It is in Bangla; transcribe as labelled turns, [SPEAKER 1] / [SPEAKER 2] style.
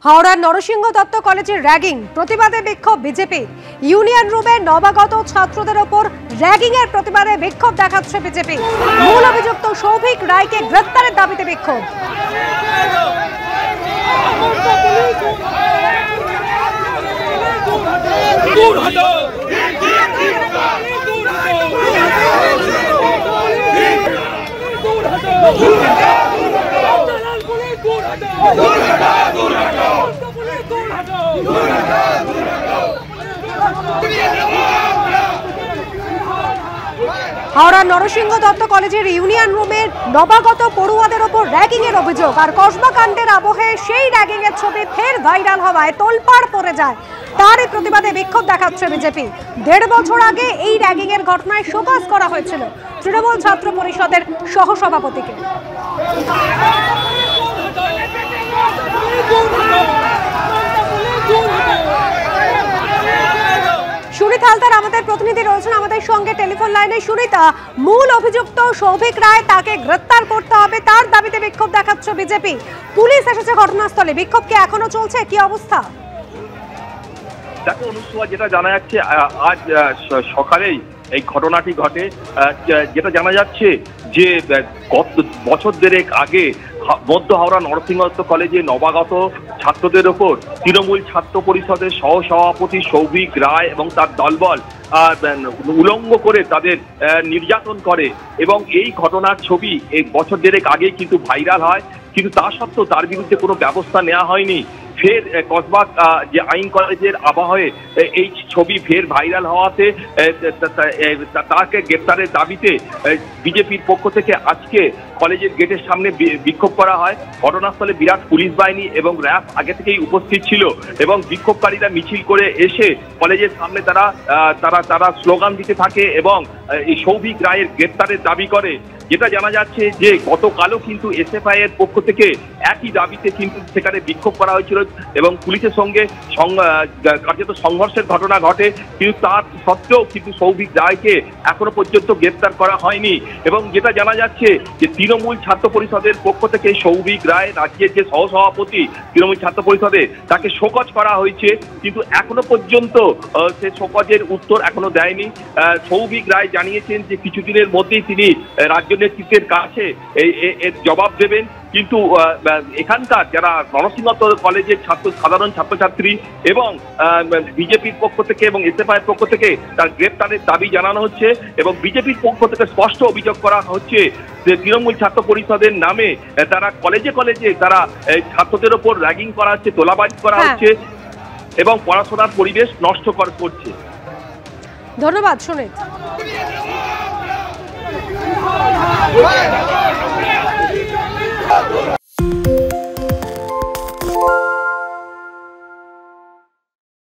[SPEAKER 1] হাওড়ার নরসিংহ দত্ত কলেজের র্যাগিং প্রতিবাদে বিক্ষোভ বিজেপি। ইউনিয়ন রুমে নবাগত ছাত্রদের ওপর র্যাগিং এর প্রতিবাদে বিক্ষোভ দেখাচ্ছে বিজেপি। মূল অভিযুক্ত সৌভিক রায়কে গ্রেফতারের দাবিতে বিক্ষোভ। হাওড়ার নরসিংহ দত্ত কলেজের ইউনিয়ন রুমের নবাগত পড়ুয়াদের ওপর র্যাগিং এর অভিযোগ আর কসবা কাণ্ডের আবহে সেই র্যাগিং এর ছবি ফের ভাইরাল হওয়ায় তোলপাড় পড়ে যায়। তারই প্রতিবাদে বিক্ষোভ দেখাচ্ছে বিজেপি। 1.5 বছর আগে এই র্যাগিং এর ঘটনায় শোকজ করা হয়েছিল তৃণমূল ছাত্র পরিষদের সহসভাপতিকে। সুনীতা হালদার আমাদের প্রতিনিধি রয়েছেন আমাদের সঙ্গে টেলিফোন লাইনে। সুনীতা, মূল অভিযুক্ত সৌভিক রায় তাকে গ্রেফতার করতে হবে, তার দাবিতে বিক্ষোভ দেখাচ্ছে বিজেপি। পুলিশ এসেছে ঘটনাস্থলে, বিক্ষোভ কি এখনো চলছে, কি অবস্থা?
[SPEAKER 2] দেখো অনুষ্ঠা, যেটা জানা যাচ্ছে আজ সকালেই এই ঘটনাটি ঘটে। যেটা জানা যাচ্ছে যে গত বছর দেড়েক আগে মধ্য হাওড়া নরসিংহ দত্ত কলেজে নবাগত ছাত্রদের ওপর তৃণমূল ছাত্র পরিষদের সহসভাপতি সৌভিক রায় এবং তার দলবল উলঙ্গ করে তাদের নির্যাতন করে এবং এই ঘটনার ছবি এই বছর দেড়েক আগেই কিন্তু ভাইরাল হয়, কিন্তু তা সত্ত্বেও তার বিরুদ্ধে কোনো ব্যবস্থা নেওয়া হয়নি। ফের কসবা যে আইন কলেজের আবহে এই ছবি ফের ভাইরাল হওয়াতে তাকে গ্রেপ্তারের দাবিতে বিজেপির পক্ষ থেকে আজকে কলেজের গেটের সামনে বিক্ষোভ করা হয়। ঘটনাস্থলে বিরাট পুলিশ বাহিনী এবং র্যাব আগে থেকেই উপস্থিত ছিল এবং বিক্ষোভকারীরা মিছিল করে এসে কলেজের সামনে তারা স্লোগান দিতে থাকে এবং এই সৌভিক রায়ের গ্রেপ্তারের দাবি করে। যেটা জানা যাচ্ছে যে গতকালও কিন্তু এসএফআই এর পক্ষ থেকে একই দাবিতে কিন্তু সেখানে বিক্ষোভ করা হয়েছিল এবং পুলিশের সঙ্গে কার্যত সংঘর্ষের ঘটনা ঘটে, কিন্তু তার সত্ত্বেও কিন্তু সৌভিক রায়কে এখনো পর্যন্ত গ্রেপ্তার করা হয়নি। এবং যেটা জানা যাচ্ছে যে তৃণমূল ছাত্র পরিষদের পক্ষ থেকে সৌভিক রায় রাজ্যের যে সহসভাপতি তৃণমূল ছাত্র পরিষদে তাকে শোকজ করা হয়েছে, কিন্তু এখনো পর্যন্ত সে শোকজের উত্তর এখনো দেয়নি। সৌভিক রায় জানিয়েছেন যে কিছুদিনের মধ্যেই তিনি রাজ্য নেতৃত্বের কাছে এর জবাব দেবেন, কিন্তু এখানকার যারা নরসিংহ কলেজের সাধারণ ছাত্রছাত্রী এবং বিজেপির পক্ষ থেকে এবং এসএফআই এর পক্ষ থেকে তার গ্রেপ্তারের দাবি জানানো হচ্ছে এবং বিজেপির পক্ষ থেকে স্পষ্ট অভিযোগ করা হচ্ছে যে তৃণমূল ছাত্র পরিষদের নামে তারা কলেজে কলেজে তারা ছাত্রদের ওপর র্যাগিং করা হচ্ছে, তোলাবাজি করা হচ্ছে এবং পড়াশোনার পরিবেশ নষ্ট করছে।
[SPEAKER 1] ধন্যবাদ সুনীত।